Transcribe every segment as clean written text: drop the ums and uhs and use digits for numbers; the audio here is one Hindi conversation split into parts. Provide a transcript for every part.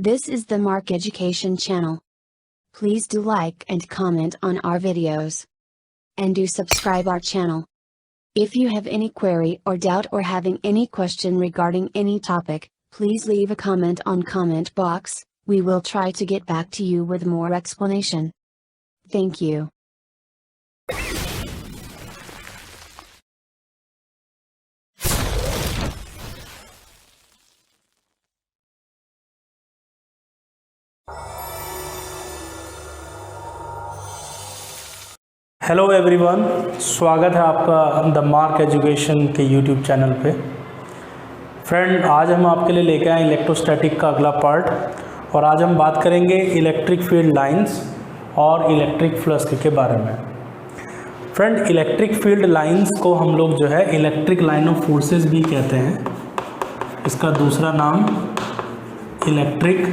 This is the Mark Education channel. Please do like and comment on our videos. And do subscribe our channel. If you have any query or doubt or having any question regarding any topic, please leave a comment on comment box. We will try to get back to you with more explanation. Thank you. Hello everyone, स्वागत है आपका द मार्क एजुकेशन के यूट्यूब चैनल पे। फ्रेंड, आज हम आपके लिए लेके आए इलेक्ट्रोस्टैटिक का अगला पार्ट और आज हम बात करेंगे इलेक्ट्रिक फील्ड लाइंस और इलेक्ट्रिक फ्लक्स के बारे में। फ्रेंड, इलेक्ट्रिक फील्ड लाइंस को हम लोग जो है इलेक्ट्रिक लाइन ऑफ फोर्सेस भी कहते हैं। इसका दूसरा नाम इलेक्ट्रिक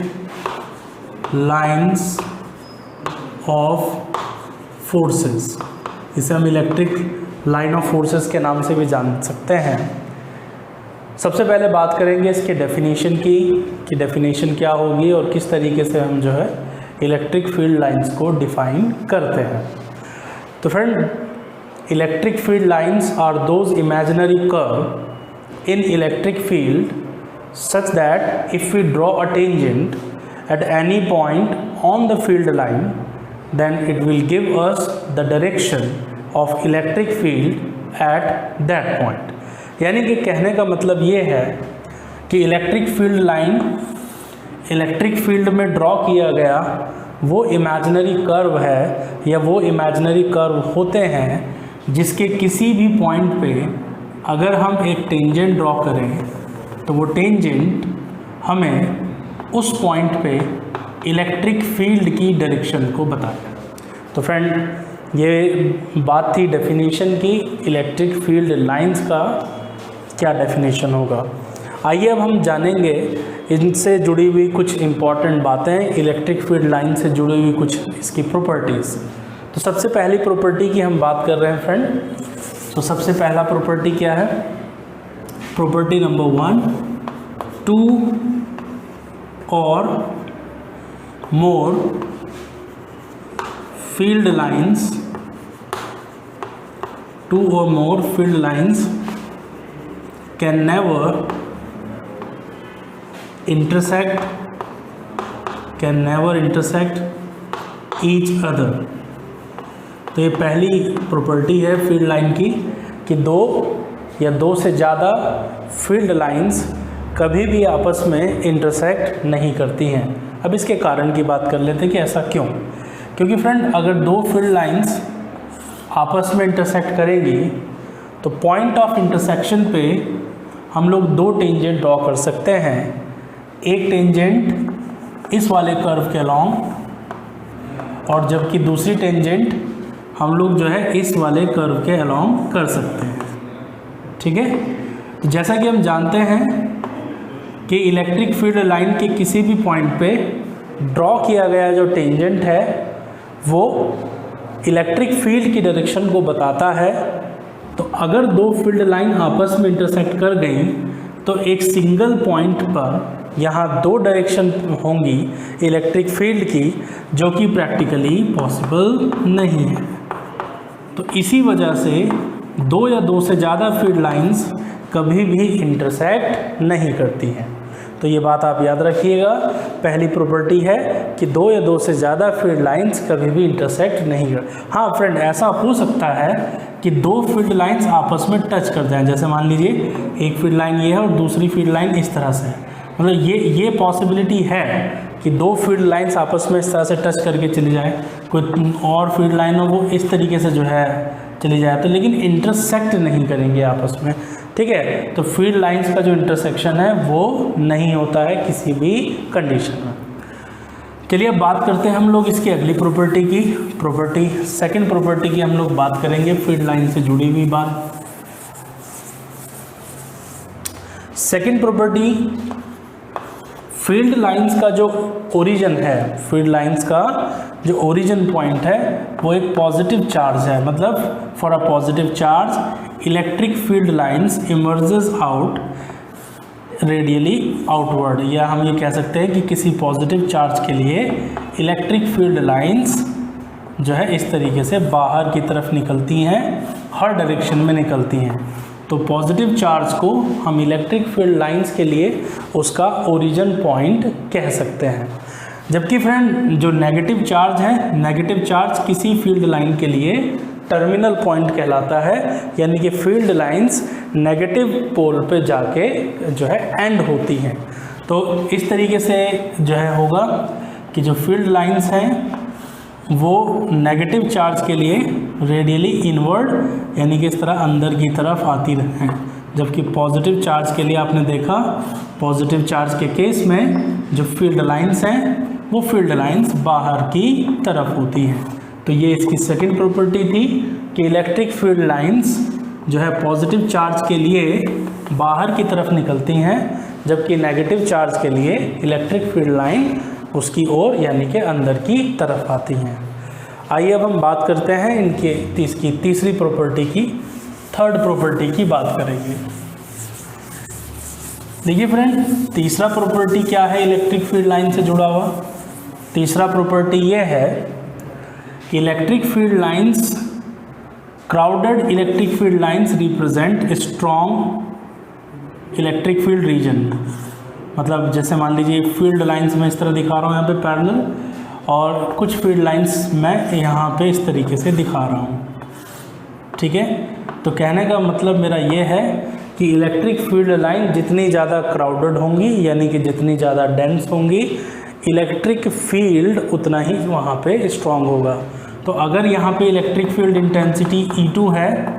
लाइंस ऑफ फोर्सेस, इसे हम इलेक्ट्रिक लाइन ऑफ फोर्सेस के नाम से भी जान सकते हैं। सबसे पहले बात करेंगे इसके डेफिनेशन की कि डेफिनेशन क्या होगी और किस तरीके से हम जो है इलेक्ट्रिक फील्ड लाइंस को डिफाइन करते हैं। तो friend, electric field lines are those imaginary curve in electric field such that if we draw a tangent at any point on the field line then it will give us the direction of electric field at that point। यानी कि कहने का मतलब ये है कि electric field line electric field में ड्रॉ किया गया वो इमेजिनरी कर्व है या वो इमेजिनरी कर्व होते हैं जिसके किसी भी पॉइंट पे अगर हम एक टेंजेंट ड्रॉ करें तो वो टेंजेंट हमें उस पॉइंट पे इलेक्ट्रिक फील्ड की डायरेक्शन को बताया। तो फ्रेंड, ये बात थी डेफिनेशन की इलेक्ट्रिक फील्ड लाइंस का क्या डेफिनेशन होगा। आइए अब हम जानेंगे इनसे जुड़ी हुई कुछ इम्पॉर्टेंट बातें, इलेक्ट्रिक फील्ड लाइन से जुड़ी हुई कुछ इसकी प्रॉपर्टीज़। तो सबसे पहली प्रॉपर्टी की हम बात कर रहे हैं फ्रेंड। तो सबसे पहला प्रॉपर्टी क्या है? प्रॉपर्टी नंबर 1, 2 और more field lines, 2 or more field lines can never intersect each other। तो ये पहली प्रॉपर्टी है फील्ड लाइन की कि दो या दो से ज़्यादा फील्ड लाइंस कभी भी आपस में इंटरसेक्ट नहीं करती हैं। अब इसके कारण की बात कर लेते हैं कि ऐसा क्यों। क्योंकि फ्रेंड, अगर दो फील्ड लाइंस आपस में इंटरसेक्ट करेंगी तो पॉइंट ऑफ इंटरसेक्शन पे हम लोग दो टेंजेंट ड्रॉ कर सकते हैं। एक टेंजेंट इस वाले कर्व के अलोंग और जबकि दूसरी टेंजेंट हम लोग जो है इस वाले कर्व के अलोंग कर सकते हैं। ठीक है, तो जैसा कि हम जानते हैं कि इलेक्ट्रिक फील्ड लाइन के किसी भी पॉइंट पे ड्रॉ किया गया जो टेंजेंट है वो इलेक्ट्रिक फील्ड की डायरेक्शन को बताता है। तो अगर दो फील्ड लाइन आपस में इंटरसेक्ट कर गई तो एक सिंगल पॉइंट पर यहाँ दो डायरेक्शन होंगी इलेक्ट्रिक फील्ड की, जो कि प्रैक्टिकली पॉसिबल नहीं है। तो इसी वजह से दो या दो से ज़्यादा फील्ड लाइंस कभी भी इंटरसेक्ट नहीं करती हैं। तो ये बात आप याद रखिएगा। पहली प्रॉपर्टी है कि दो या दो से ज़्यादा फील्ड लाइंस कभी भी इंटरसेक्ट नहीं कर। हाँ फ्रेंड, ऐसा हो सकता है कि दो फील्ड लाइंस आपस में टच कर जाएं। जैसे मान लीजिए एक फील्ड लाइन ये है और दूसरी फील्ड लाइन इस तरह से है। मतलब ये पॉसिबिलिटी है कि दो फील्ड लाइंस आपस में इस तरह से टच करके चली जाए, कोई और फील्ड लाइन हो वो इस तरीके से जो है चली जाए, तो लेकिन इंटरसेक्ट नहीं करेंगे आपस में। ठीक है, तो फील्ड लाइंस का जो इंटरसेक्शन है वो नहीं होता है किसी भी कंडीशन में। चलिए अब बात करते हैं हम लोग इसकी अगली प्रॉपर्टी की। सेकंड प्रॉपर्टी की हम लोग बात करेंगे फील्ड लाइन से जुड़ी हुई बात। सेकंड प्रॉपर्टी, फील्ड लाइंस का जो ओरिजिन है, फील्ड लाइंस का जो ओरिजिन पॉइंट है वो एक पॉजिटिव चार्ज है। मतलब for a positive charge electric field lines emerges out radially outward, या हम ये कह सकते हैं कि किसी पॉजिटिव चार्ज के लिए इलेक्ट्रिक फील्ड लाइंस जो है इस तरीके से बाहर की तरफ निकलती हैं, हर डायरेक्शन में निकलती हैं। तो पॉजिटिव चार्ज को हम इलेक्ट्रिक फील्ड लाइंस के लिए उसका ओरिजिन पॉइंट कह सकते हैं। जबकि फ्रेंड जो नेगेटिव चार्ज है, नेगेटिव चार्ज किसी फील्ड लाइन के लिए टर्मिनल पॉइंट कहलाता है, यानी कि फील्ड लाइंस नेगेटिव पोल पे जाके जो है एंड होती हैं। तो इस तरीके से जो है होगा कि जो फील्ड लाइंस हैं वो नेगेटिव चार्ज के लिए रेडियली इनवर्ड यानी कि इस तरह अंदर की तरफ आती हैं, जबकि पॉजिटिव चार्ज के लिए आपने देखा पॉजिटिव चार्ज के केस में जो फील्ड लाइंस हैं वो फील्ड लाइंस बाहर की तरफ होती हैं। तो ये इसकी सेकंड प्रॉपर्टी थी कि इलेक्ट्रिक फील्ड लाइंस जो है पॉजिटिव चार्ज के लिए बाहर की तरफ निकलती हैं, जबकि नेगेटिव चार्ज के लिए इलेक्ट्रिक फील्ड लाइन उसकी ओर यानी कि अंदर की तरफ आती हैं। आइए अब हम बात करते हैं इनके इसकी तीसरी प्रॉपर्टी की, थर्ड प्रॉपर्टी की बात करेंगे। देखिए फ्रेंड, तीसरा प्रॉपर्टी क्या है इलेक्ट्रिक फील्ड लाइन से जुड़ा हुआ? तीसरा प्रॉपर्टी ये है कि electric field lines, crowded electric field lines represent strong electric field region. मतलब जैसे मान लीजिए फील्ड लाइंस मैं इस तरह दिखा रहा हूँ यहाँ पे पैरेलल, और कुछ फील्ड लाइंस मैं यहाँ पे इस तरीके से दिखा रहा हूँ, ठीक है। तो कहने का मतलब मेरा ये है कि इलेक्ट्रिक फील्ड लाइन जितनी ज़्यादा क्राउडेड होंगी यानी कि जितनी ज़्यादा डेंस होंगी, इलेक्ट्रिक फील्ड उतना ही वहाँ पे स्ट्रॉन्ग होगा। तो अगर यहाँ पे इलेक्ट्रिक फील्ड इंटेंसिटी E2 है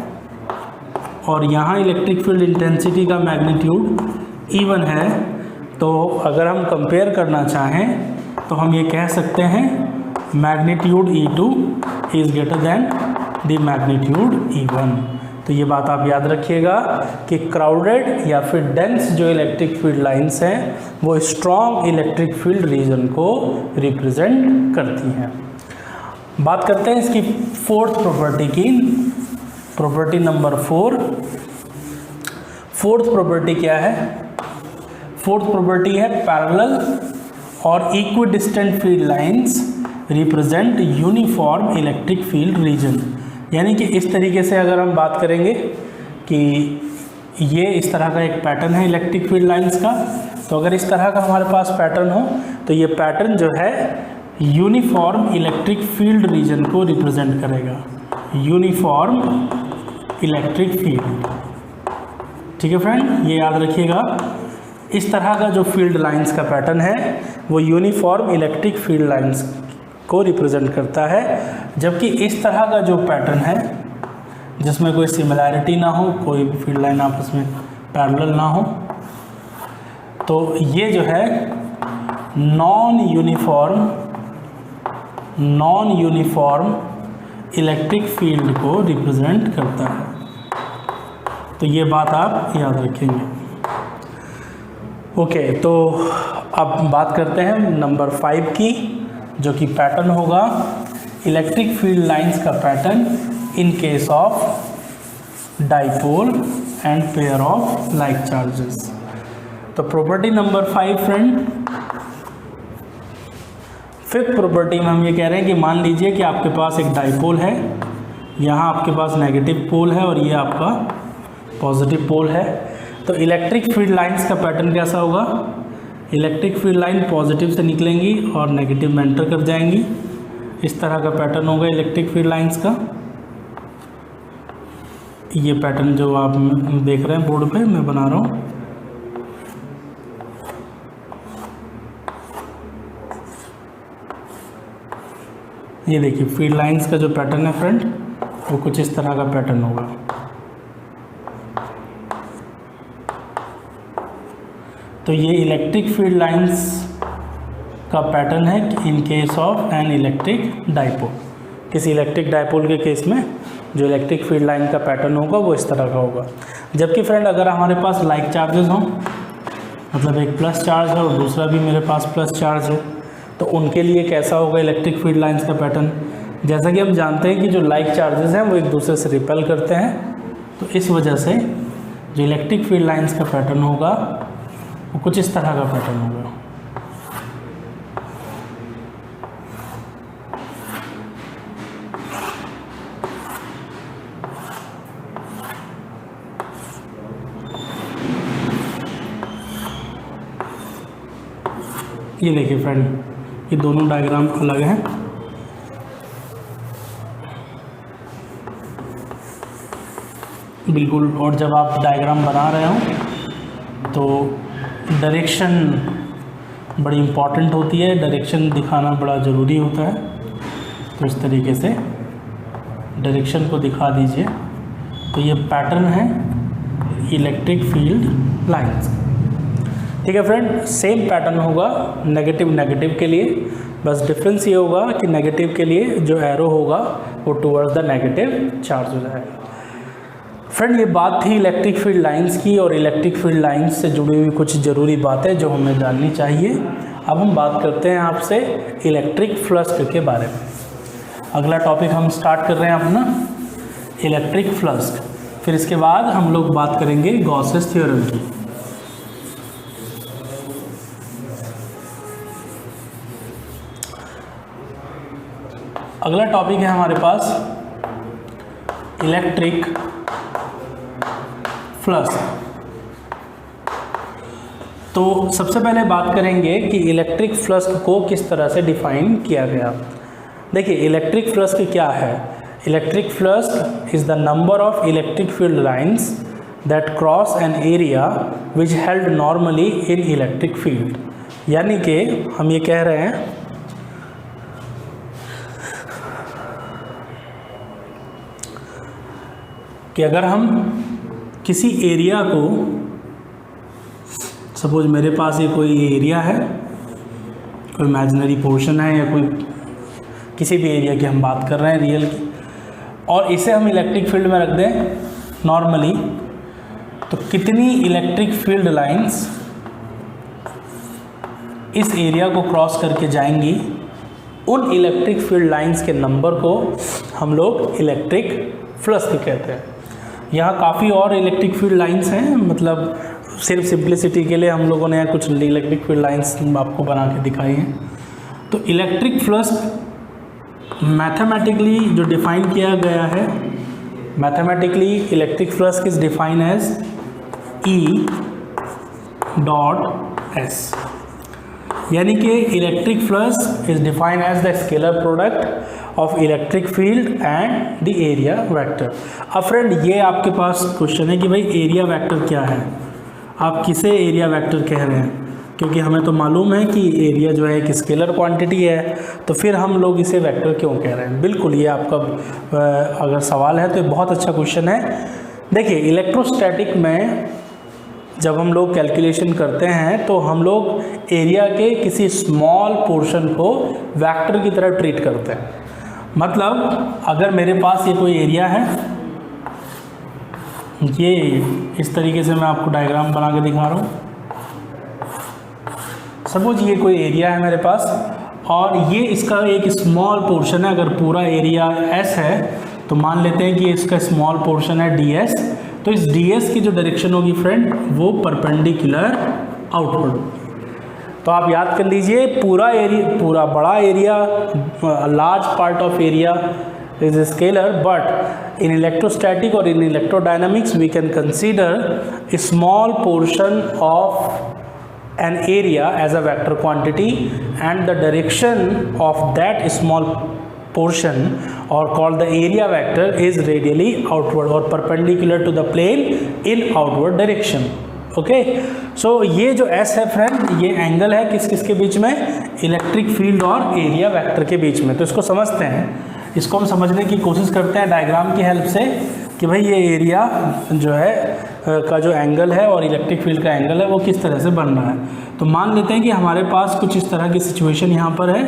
और यहाँ इलेक्ट्रिक फील्ड इंटेंसिटी का मैग्नीट्यूड E1 है, तो अगर हम कंपेयर करना चाहें तो हम ये कह सकते हैं magnitude E2 is greater than the magnitude E1। तो ये बात आप याद रखिएगा कि क्राउडेड या फिर डेंस जो इलेक्ट्रिक फील्ड लाइंस हैं वो स्ट्रॉन्ग इलेक्ट्रिक फील्ड रीजन को रिप्रेजेंट करती हैं। बात करते हैं इसकी फोर्थ प्रॉपर्टी की, प्रॉपर्टी नंबर 4। फोर्थ प्रॉपर्टी क्या है? फोर्थ प्रॉपर्टी है पैरेलल और equidistant field lines represent uniform electric field region. यानी कि इस तरीके से अगर हम बात करेंगे कि ये इस तरह का एक पैटर्न है इलेक्ट्रिक फील्ड लाइंस का, तो अगर इस तरह का हमारे पास पैटर्न हो तो ये पैटर्न जो है यूनिफॉर्म इलेक्ट्रिक फील्ड रीजन को रिप्रेजेंट करेगा, यूनिफॉर्म इलेक्ट्रिक फील्ड। ठीक है फ्रेंड, ये याद रखिएगा। इस तरह का जो फील्ड लाइंस का पैटर्न है वो यूनिफॉर्म इलेक्ट्रिक फील्ड लाइंस को रिप्रेजेंट करता है, जबकि इस तरह का जो पैटर्न है जिसमें कोई सिमिलैरिटी ना हो, कोई भी फील्ड लाइन आपस में पैरेलल ना हो, तो ये जो है नॉन यूनिफॉर्म इलेक्ट्रिक फील्ड को रिप्रेजेंट करता है। तो ये बात आप याद रखेंगे। ओके, तो अब बात करते हैं नंबर 5 की, जो कि पैटर्न होगा इलेक्ट्रिक फील्ड लाइंस का pattern in case of dipole and pair of like charges. तो property number 5 friend, fifth property में हम ये कह रहे हैं कि मान लीजिए कि आपके पास एक डाइपोल है, यहाँ आपके पास नेगेटिव पोल है और ये आपका पॉजिटिव पोल है। तो इलेक्ट्रिक फील्ड लाइंस का पैटर्न कैसा होगा? इलेक्ट्रिक फील्ड लाइन पॉजिटिव से निकलेंगी और नेगेटिव में एंटर कर जाएंगी। इस तरह का पैटर्न होगा इलेक्ट्रिक फील्ड लाइंस का। ये पैटर्न जो आप देख रहे हैं बोर्ड पे मैं बना रहा हूँ, ये देखिए फील्ड लाइंस का जो पैटर्न है फ्रेंड वो कुछ इस तरह का पैटर्न होगा। तो ये इलेक्ट्रिक फील्ड लाइंस का पैटर्न है इन case of an electric dipole. किसी इलेक्ट्रिक डाइपोल के केस में जो इलेक्ट्रिक फील्ड लाइन का पैटर्न होगा वो इस तरह का होगा। जबकि फ्रेंड अगर हमारे पास लाइक चार्जेस हों, मतलब एक प्लस चार्ज है और दूसरा भी मेरे पास प्लस चार्ज है, तो उनके लिए कैसा होगा इलेक्ट्रिक फील्ड लाइंस का पैटर्न? जैसा कि हम जानते हैं कि जो लाइक चार्जेस हैं वो एक दूसरे से रिपेल करते हैं, तो इस वजह से जो इलेक्ट्रिक फील्ड लाइंस का पैटर्न होगा वो कुछ इस तरह का पैटर्न होगा। ये देखिए फ्रेंड, ये दोनों डायग्राम अलग हैं। बिल्कुल, और जब आप डायग्राम बना रहे हो तो डायरेक्शन बड़ी इम्पॉर्टेंट होती है, डायरेक्शन दिखाना बड़ा ज़रूरी होता है। तो इस तरीके से डायरेक्शन को दिखा दीजिए। तो ये पैटर्न है इलेक्ट्रिक फील्ड लाइंस। ठीक है फ्रेंड, सेम पैटर्न होगा नेगेटिव के लिए, बस डिफरेंस ये होगा कि नेगेटिव के लिए जो एरो होगा वो टुवर्ड्स द नेगेटिव चार्ज हो जाएगा। फ्रेंड, ये बात थी इलेक्ट्रिक फील्ड लाइंस की, और इलेक्ट्रिक फील्ड लाइंस से जुड़ी हुई कुछ ज़रूरी बातें जो हमें जाननी चाहिए। अब हम बात करते हैं आपसे इलेक्ट्रिक फ्लक्स के बारे में। अगला टॉपिक हम स्टार्ट कर रहे हैं अपना इलेक्ट्रिक फ्लक्स। फिर इसके बाद हम लोग बात करेंगे गॉसेस थ्योरम की। अगला टॉपिक है हमारे पास इलेक्ट्रिक फ्लक्स। तो सबसे पहले बात करेंगे कि इलेक्ट्रिक फ्लक्स को किस तरह से डिफाइन किया गया। देखिए, इलेक्ट्रिक फ्लक्स क्या है? Electric flux is the number of electric field lines that cross an area which held normally in electric field. यानी कि हम ये कह रहे हैं कि अगर हम किसी एरिया को, सपोज मेरे पास ये कोई एरिया है, कोई इमेजिनरी पोर्शन है, या कोई किसी भी एरिया की हम बात कर रहे हैं रियल की, और इसे हम इलेक्ट्रिक फील्ड में रख दें नॉर्मली, तो कितनी इलेक्ट्रिक फील्ड लाइंस इस एरिया को क्रॉस करके जाएंगी, उन इलेक्ट्रिक फील्ड लाइंस के नंबर को हम लोग इलेक्ट्रिक फ्लक्स कहते हैं। यहाँ काफ़ी और इलेक्ट्रिक फील्ड लाइंस हैं, मतलब सिर्फ सिंप्लिसिटी के लिए हम लोगों ने यहाँ कुछ इलेक्ट्रिक फील्ड लाइंस आपको बना के दिखाई हैं। तो इलेक्ट्रिक फ्लक्स मैथमेटिकली जो डिफाइन किया गया है, mathematically electric flux is define as E dot S, यानी कि electric flux is defined as the scalar product of electric field and the area vector. अब फ्रेंड, ये आपके पास क्वेश्चन है कि भाई एरिया वेक्टर क्या है, आप किसे एरिया वेक्टर कह रहे हैं? क्योंकि हमें तो मालूम है कि एरिया जो है एक स्केलर क्वांटिटी है, तो फिर हम लोग इसे वेक्टर क्यों कह रहे हैं? बिल्कुल, ये आपका अगर सवाल है तो ये बहुत अच्छा क्वेश्चन है। देखिए, इलेक्ट्रोस्टैटिक में जब हम लोग कैलकुलेशन करते हैं तो हम लोग एरिया के किसी स्मॉल पोर्शन को वेक्टर की तरह ट्रीट करते हैं। मतलब अगर मेरे पास ये कोई एरिया है, ये इस तरीके से मैं आपको डायग्राम बना के दिखा रहा हूँ। सपोज ये कोई एरिया है मेरे पास, और ये इसका एक स्मॉल पोर्शन है। अगर पूरा एरिया S है तो मान लेते हैं कि इसका स्मॉल पोर्शन है DS। तो इस DS की जो डायरेक्शन होगी फ्रेंड, वो परपेंडिकुलर आउटवर्ड। तो आप याद कर लीजिए, पूरा बड़ा area, large part of area is scalar, but in electrostatic और in electrodynamics we can consider a small portion of an area as a vector quantity, and the direction of that small portion, or called the area vector, is radially outward or perpendicular to the plane in outward direction. Okay, so ये जो S है फ्रेंड, ये एंगल है किस के बीच में? इलेक्ट्रिक फील्ड और एरिया वेक्टर के बीच में। तो इसको समझते हैं, इसको हम समझने की कोशिश करते हैं डायग्राम की हेल्प से कि भाई ये एरिया जो है का जो एंगल है और इलेक्ट्रिक फील्ड का एंगल है वो किस तरह से बन रहा है। तो मान लेते हैं कि हमारे पास कुछ इस तरह की सिचुएशन यहाँ पर है।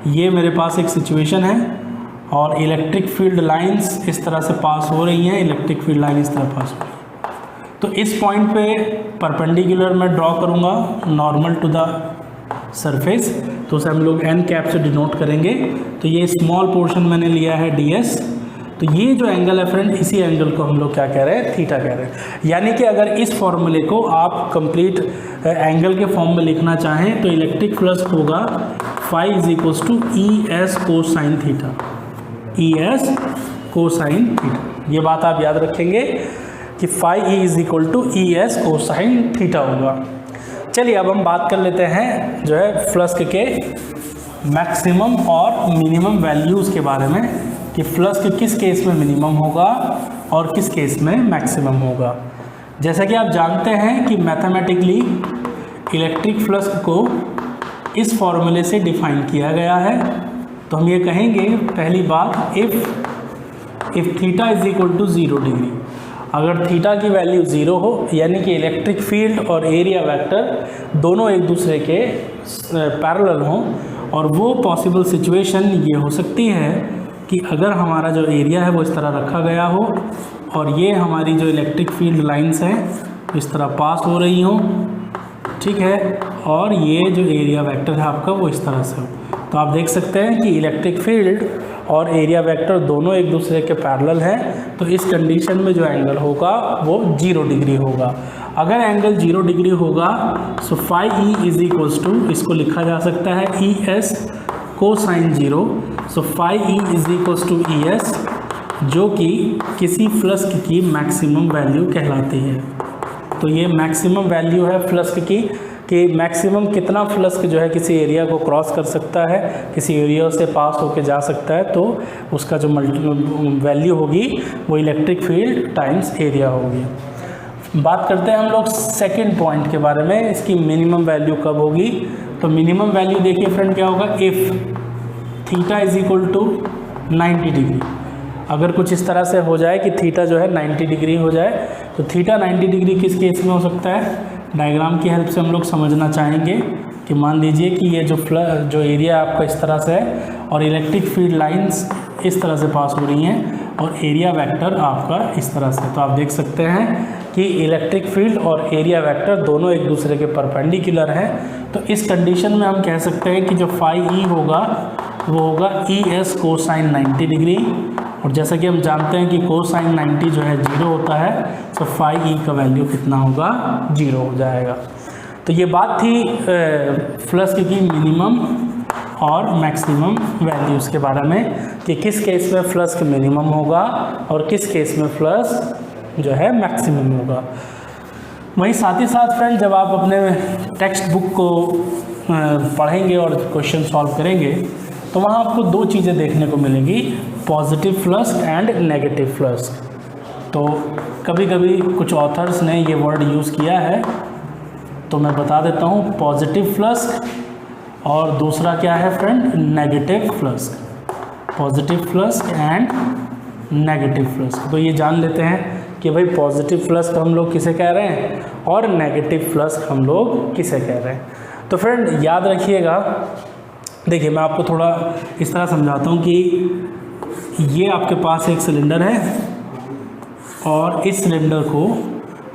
ये मेरे पास एक सिचुएशन है और इलेक्ट्रिक फील्ड लाइंस इस तरह से पास हो रही हैं, इलेक्ट्रिक फील्ड लाइन इस तरह पास हो रही है। तो इस पॉइंट पे परपेंडिकुलर मैं ड्रॉ करूँगा नॉर्मल टू द सरफेस, तो उसे हम लोग n कैप से डिनोट करेंगे। तो ये स्मॉल पोर्शन मैंने लिया है DS, तो ये जो एंगल है फ्रेंड, इसी एंगल को हम लोग क्या कह रहे हैं, थीटा कह रहे हैं। यानी कि अगर इस फॉर्मूले को आप कंप्लीट एंगल के फॉर्म में लिखना चाहें तो इलेक्ट्रिक फ्लक्स होगा phi is equals to E S cosine theta, E S cosine theta. ये बात आप याद रखेंगे कि phi E is equal to E S cosine theta होगा। चलिए अब हम बात कर लेते हैं जो है फ्लक्स के मैक्सिमम और मिनिमम वैल्यूज़ के बारे में, कि फ्लक्स किस केस में मिनिमम होगा और किस केस में मैक्सिमम होगा। जैसा कि आप जानते हैं कि मैथमेटिकली इलेक्ट्रिक फ्लक्स को इस फॉर्मूले से डिफाइन किया गया है। तो हम ये कहेंगे पहली बात, if theta is equal to 0 degree, अगर थीटा की वैल्यू 0 हो यानी कि इलेक्ट्रिक फील्ड और एरिया वेक्टर दोनों एक दूसरे के पैरेलल हों, और वो पॉसिबल सिचुएशन ये हो सकती है कि अगर हमारा जो एरिया है वो इस तरह रखा गया हो और ये हमारी जो इलेक्ट्रिक फील्ड लाइंस हैं इस तरह पास हो रही हों, ठीक है, और ये जो एरिया वेक्टर है आपका वो इस तरह से हो, तो आप देख सकते हैं कि इलेक्ट्रिक फील्ड और एरिया वेक्टर दोनों एक दूसरे के पैरेलल हैं। तो इस कंडीशन में जो एंगल होगा वो 0 डिग्री होगा। अगर एंगल 0 डिग्री होगा so phi E is equals to, इसको लिखा जा सकता है E S cosine 0। So phi E is equals to E S, जो कि किसी फ्लक्स की मैक्सिमम वैल्यू कहलाती है। तो ये मैक्सिमम वैल्यू है फ्लक्स की, कि मैक्सिमम कितना फ्लक्स जो है किसी एरिया को क्रॉस कर सकता है, किसी एरिया से पास होके जा सकता है, तो उसका जो वैल्यू होगी वो इलेक्ट्रिक फील्ड टाइम्स एरिया होगी। बात करते हैं हम लोग सेकंड पॉइंट के बारे में, इसकी मिनिमम वैल्यू कब होगी। तो मिनिमम वैल्यू देखिए फ्रेंड क्या होगा, if theta is equal to 90 degree. अगर कुछ इस तरह से हो जाए कि थीटा जो है 90 डिग्री हो जाए, तो थीटा 90 डिग्री किस केस में हो सकता है, डायग्राम की हेल्प से हम लोग समझना चाहेंगे कि मान लीजिए कि ये जो एरिया आपका इस तरह से है और इलेक्ट्रिक फील्ड लाइंस इस तरह से पास हो रही हैं और एरिया वेक्टर आपका इस तरह से, तो आप देख सकते हैं कि इलेक्ट्रिक फील्ड और एरिया वेक्टर दोनों एक दूसरे के परपेंडिकुलर हैं। तो इस कंडीशन में हम कह सकते हैं कि जो फाई ई होगा वो होगा ई एस कोसाइन 90 डिग्री, और जैसा कि हम जानते हैं कि कोसाइन 90 जो है 0 होता है, तो फाई ई का वैल्यू कितना होगा, 0 हो जाएगा। तो ये बात थी फ्लक्स की मिनिमम और मैक्सिमम वैल्यूज़ के बारे में, कि किस केस में फ्लक्स मिनिमम होगा और किस केस में फ्लक्स जो है मैक्सिमम होगा। वहीं साथ ही साथ फ्रेंड जब आप अपने टेक्स्ट बुक को पढ़ेंगे और क्वेश्चन सॉल्व करेंगे तो वहाँ आपको 2 चीज़ें देखने को मिलेंगी, positive flux and negative flux. तो कभी कभी कुछ ऑथर्स ने ये वर्ड यूज़ किया है, तो मैं बता देता हूँ, पॉजिटिव फ्लक्स और दूसरा क्या है friend, negative flux. Positive flux and negative flux. तो ये जान लेते हैं कि भाई पॉजिटिव फ्लक्स हम लोग किसे कह रहे हैं और नेगेटिव फ्लक्स हम लोग किसे कह रहे हैं। तो फ्रेंड याद रखिएगा, देखिए मैं आपको थोड़ा इस तरह समझाता हूँ कि ये आपके पास एक सिलेंडर है और इस सिलेंडर को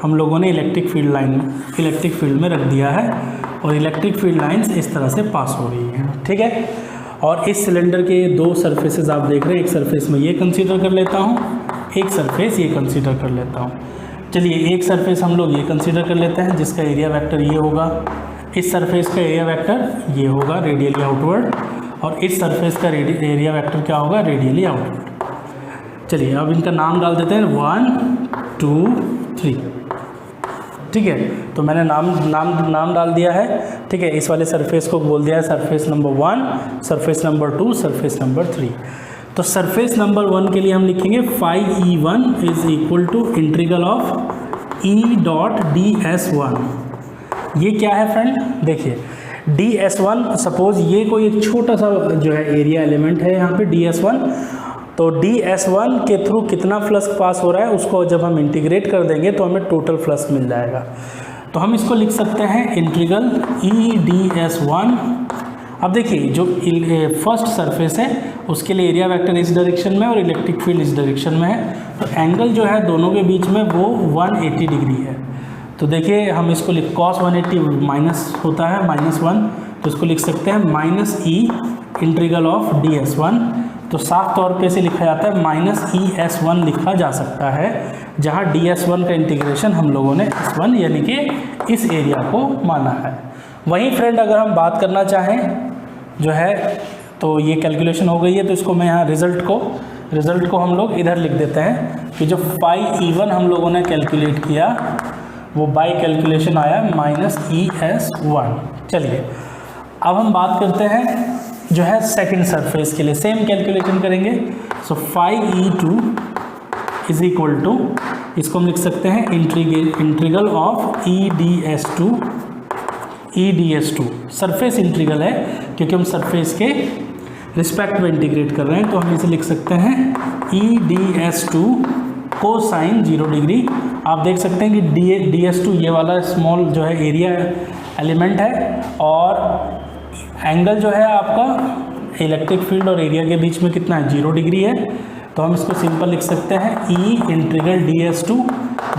हम लोगों ने इलेक्ट्रिक फील्ड में रख दिया है और इलेक्ट्रिक फील्ड लाइंस इस तरह से पास हो रही हैं, ठीक है। और इस सिलेंडर के 2 सरफेसेस आप देख रहे हैं, एक सरफेस में ये कंसीडर कर लेता हूँ, एक सरफेस ये कंसीडर कर लेता हूँ। चलिए एक सरफेस हम लोग ये कंसीडर कर लेते हैं जिसका एरिया वेक्टर ये होगा, इस सरफेस का एरिया वेक्टर ये होगा रेडियली आउटवर्ड, और इस सरफेस का एरिया वेक्टर क्या होगा, रेडियली आउटवर्ड। चलिए अब इनका नाम डाल देते हैं 1 2 3, ठीक है। तो मैंने नाम डाल दिया है, ठीक है। इस वाले सरफेस को बोल दिया है surface number 1, surface number 2, surface number 3। तो सरफेस नंबर 1 के लिए हम लिखेंगे phi E1 is equal to integral of E dot DS1। ये क्या है फ्रेंड, देखिए DS1, सपोज ये कोई एक छोटा सा जो है एरिया एलिमेंट है यहाँ पे DS1, तो DS1 के थ्रू कितना फ्लक्स पास हो रहा है उसको जब हम इंटीग्रेट कर देंगे तो हमें टोटल फ्लक्स मिल जाएगा। तो हम इसको लिख सकते हैं इंटीग्रल EDS1। अब देखिए जो फर्स्ट सरफेस है उसके लिए एरिया वेक्टर इस डायरेक्शन में और इलेक्ट्रिक फील्ड इस डायरेक्शन में है, तो एंगल जो है दोनों के बीच में वो 180 डिग्री है। तो देखिए हम इसको cos 180 माइनस होता है -1, तो इसको लिख सकते हैं -E इंटीग्रल ऑफ DS1 तो साफ तौर पे इसे लिखा जाता है -ES1 लिखा जा सकता है, जहाँ DS1 का इंटीग्रेशन हम लोगों ने S1 यानी कि इस एरिया को माना है। वहीं फ्रेंड अगर हम बात करना चाहें जो है, तो ये कैलकुलेशन हो गई है, तो इसको मैं यहाँ रिज़ल्ट को हम लोग इधर लिख देते हैं कि जो φE1 हम लोगों ने कैलकुलेट किया वो बाय कैलकुलेशन आया -ES1। चलिए अब हम बात करते हैं जो है सेकंड सरफेस के लिए, सेम कैलकुलेशन करेंगे। सो φE2 इज इक्वल टू, इसको हम लिख सकते हैं integral of EDS2 surface integral है, क्योंकि हम सरफेस के रिस्पेक्ट में इंटीग्रेट कर रहे हैं, तो हम इसे लिख सकते हैं EDS2 कोसाइन 0 डिग्री। आप देख सकते हैं कि DS2 ये वाला स्मॉल जो है एरिया एलिमेंट है, और एंगल जो है आपका इलेक्ट्रिक फील्ड और एरिया के बीच में कितना है, 0 डिग्री है। तो हम इसको सिंपल लिख सकते हैं E इंटीग्रल DS2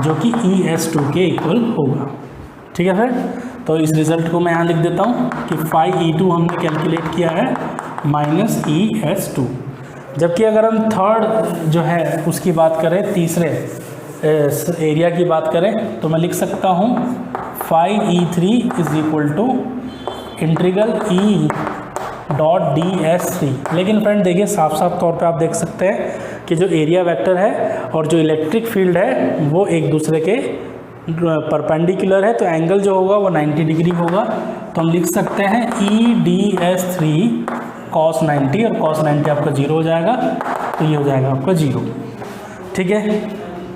जो कि ES2 के इक्वल होगा। ठीक है फ्रेंड, तो इस रिज़ल्ट को मैं यहाँ लिख देता हूँ कि φE2 हमने कैलकुलेट किया है -ES2। जबकि अगर हम थर्ड जो है उसकी बात करें, तीसरे एरिया की बात करें, तो मैं लिख सकता हूँ φE3 is equal to integral E.DS3। लेकिन फ्रेंड देखिए साफ तौर पे आप देख सकते हैं कि जो एरिया वेक्टर है और जो इलेक्ट्रिक फील्ड है वो एक दूसरे के परपेंडिकुलर है, तो एंगल जो होगा वो 90 डिग्री होगा। तो हम लिख सकते हैं EDS3 cos 90, और cos 90 आपका 0 हो जाएगा, तो ये हो जाएगा आपका 0। ठीक है,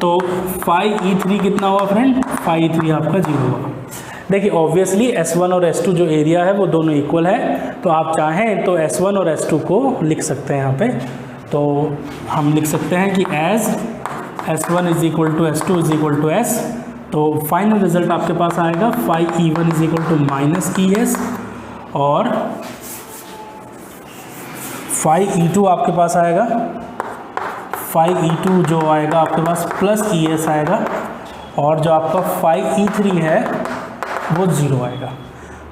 तो φE3 कितना हुआ फ्रेंड, φE3 आपका 0 होगा। देखिए ऑब्वियसली S1 और S2 जो एरिया है वो दोनों इक्वल है, तो आप चाहें तो S1 और S2 को लिख सकते हैं यहाँ पे। तो हम लिख सकते हैं कि as S1 is equal to S2 is equal to S, तो फाइनल रिजल्ट आपके पास आएगा φE1 is equal to -ES, और φE2 आपके पास आएगा, φE2 जो आएगा आपके पास +ES आएगा, और जो आपका φE3 है वो 0 आएगा।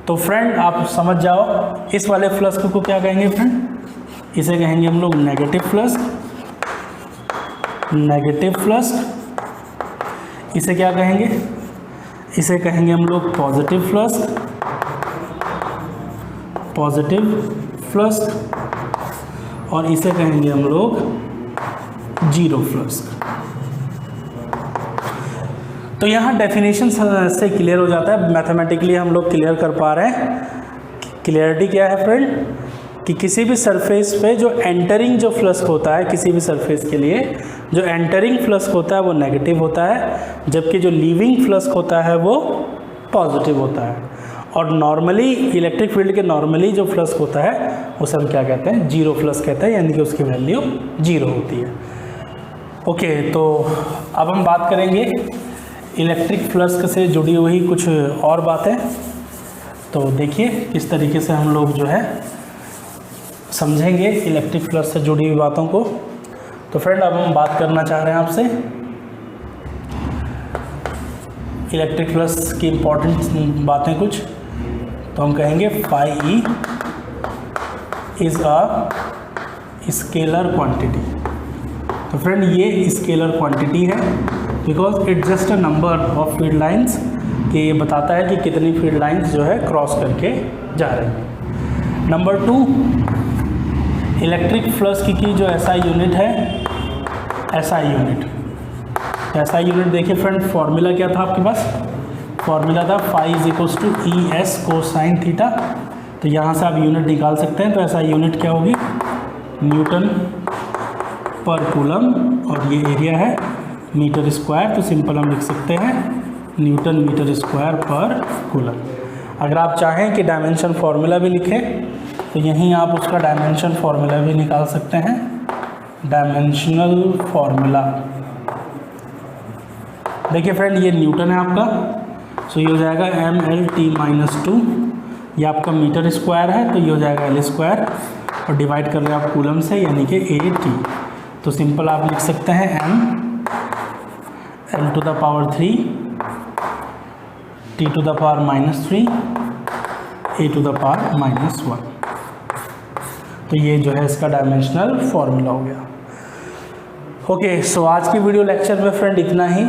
तो फ्रेंड आप समझ जाओ इस वाले फ्लक्स को क्या कहेंगे फ्रेंड, इसे कहेंगे हम लोग नेगेटिव फ्लक्स। इसे क्या कहेंगे, इसे कहेंगे हम लोग पॉजिटिव फ्लक्स, और इसे कहेंगे हम लोग जीरो फ्लक्स। तो यहाँ डेफिनेशन से क्लियर हो जाता है, मैथमेटिकली हम लोग क्लियर कर पा रहे हैं। क्लियरिटी क्या है फ्रेंड, कि किसी भी सरफेस पे जो एंटरिंग जो फ्लक्स होता है, किसी भी सरफेस के लिए जो एंटरिंग फ्लक्स होता है वो नेगेटिव होता है, जबकि जो लीविंग फ्लक्स होता है वो पॉजिटिव होता है। और नॉर्मली इलेक्ट्रिक फील्ड के नॉर्मली जो फ्लक्स होता है उसे हम क्या कहते हैं, जीरो फ्लक्स कहते हैं, यानी कि उसकी वैल्यू 0 होती है। ओके, तो अब हम बात करेंगे इलेक्ट्रिक फ्लक्स से जुड़ी हुई कुछ और बातें। तो देखिए किस तरीके से हम लोग जो है समझेंगे इलेक्ट्रिक फ्लक्स से जुड़ी हुई बातों को। तो फ्रेंड अब हम बात करना चाह रहे हैं आपसे इलेक्ट्रिक फ्लक्स की इम्पॉर्टेंट बातें कुछ। तो हम कहेंगे φE is a scalar quantity. तो फ्रेंड ये स्केलर क्वांटिटी है because it just a number of field lines, कि ये बताता है कि कितनी फील्ड लाइंस जो है क्रॉस करके जा रही हैं। नंबर 2, इलेक्ट्रिक फ्लक्स की जो SI यूनिट है, SI यूनिट देखिए फ्रेंड, फॉर्मूला क्या था आपके पास, फॉर्मूला था φ = ES कोसाइन थीटा। तो यहाँ से आप यूनिट निकाल सकते हैं। तो SI यूनिट क्या होगी, न्यूटन पर कूलम, और ये एरिया है मीटर स्क्वायर। तो सिंपल हम लिख सकते हैं न्यूटन मीटर स्क्वायर पर कूलम। अगर आप चाहें कि डायमेंशन फार्मूला भी लिखें तो यहीं आप उसका डायमेंशन फार्मूला भी निकाल सकते हैं, डायमेंशनल फार्मूला। देखिए फ्रेंड ये न्यूटन है आपका, सो ये हो जाएगा mL/t-2, ये आपका मीटर स्क्वायर है तो ये हो जाएगा L स्क्वायर, और डिवाइड कर रहे हैं आप कूलम से यानी कि AT। तो सिंपल आप लिख सकते हैं mL/3 t⁻³ A⁻⁻1। तो ये जो है इसका डायमेंशनल फॉर्मूला हो गया। ओके, सो आज की वीडियो लेक्चर में फ्रेंड इतना ही।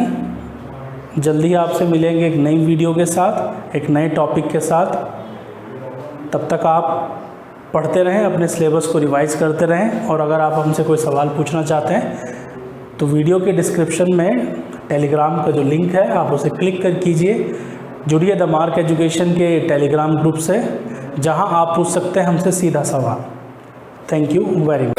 जल्दी आपसे मिलेंगे एक नई वीडियो के साथ, एक नए टॉपिक के साथ। तब तक आप पढ़ते रहें, अपने सिलेबस को रिवाइज करते रहें, और अगर आप हमसे कोई सवाल पूछना चाहते हैं तो वीडियो के डिस्क्रिप्शन में टेलीग्राम का जो लिंक है आप उसे क्लिक कर कीजिए। जुड़िए द मार्क एजुकेशन के टेलीग्राम ग्रुप से, जहां आप पूछ सकते हैं हमसे सीधा सवाल। Thank you very much.